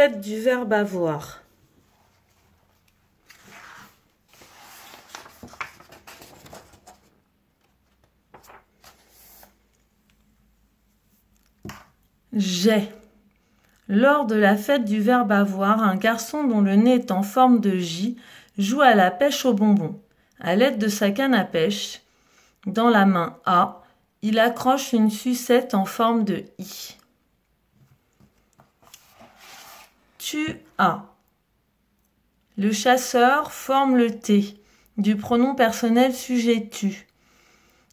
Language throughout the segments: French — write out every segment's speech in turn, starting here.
Fête du verbe avoir. J'ai. Lors de la fête du verbe avoir, un garçon dont le nez est en forme de J joue à la pêche au bonbon. À l'aide de sa canne à pêche, dans la main A, il accroche une sucette en forme de I. Tu as. Le chasseur forme le T du pronom personnel sujet tu.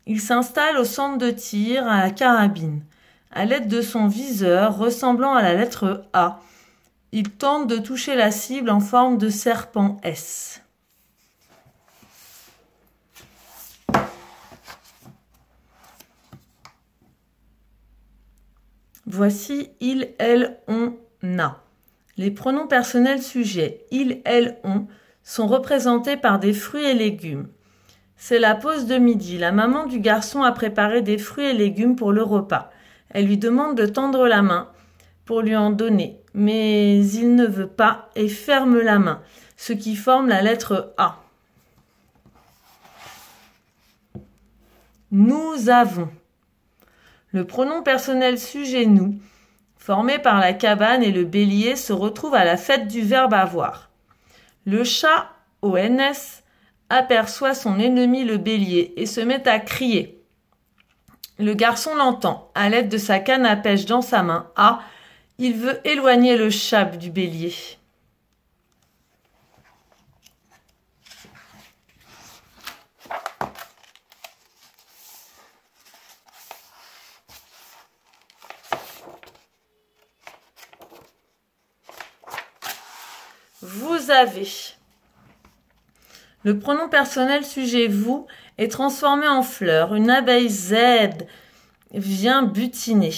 Il s'installe au centre de tir à la carabine. À l'aide de son viseur ressemblant à la lettre A, il tente de toucher la cible en forme de serpent S. Voici il, elle, on, a. Les pronoms personnels sujets il, elle, on sont représentés par des fruits et légumes. C'est la pause de midi. La maman du garçon a préparé des fruits et légumes pour le repas. Elle lui demande de tendre la main pour lui en donner, mais il ne veut pas et ferme la main, ce qui forme la lettre A. Nous avons. Le pronom personnel sujet nous, formé par la cabane et le bélier, se retrouve à la fête du verbe avoir. Le chat, ONS, aperçoit son ennemi le bélier et se met à crier. Le garçon l'entend. À l'aide de sa canne à pêche dans sa main A, il veut éloigner le chat du bélier. Vous avez. Le pronom personnel sujet vous est transformé en fleur. Une abeille Z vient butiner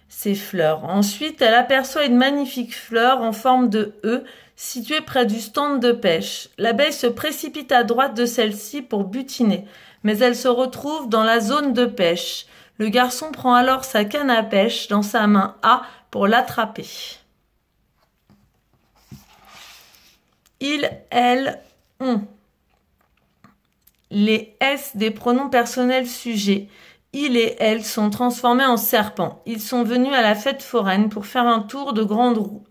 ses fleurs. Ensuite, elle aperçoit une magnifique fleur en forme de E située près du stand de pêche. L'abeille se précipite à droite de celle-ci pour butiner, mais elle se retrouve dans la zone de pêche. Le garçon prend alors sa canne à pêche dans sa main A pour l'attraper. Il, elle, on. Les S des pronoms personnels sujets, il et elle, sont transformés en serpents. Ils sont venus à la fête foraine pour faire un tour de grande roue.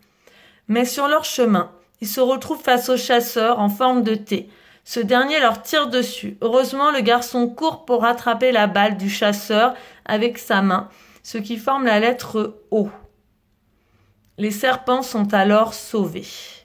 Mais sur leur chemin, ils se retrouvent face au chasseur en forme de T. Ce dernier leur tire dessus. Heureusement, le garçon court pour rattraper la balle du chasseur avec sa main, ce qui forme la lettre O. Les serpents sont alors sauvés.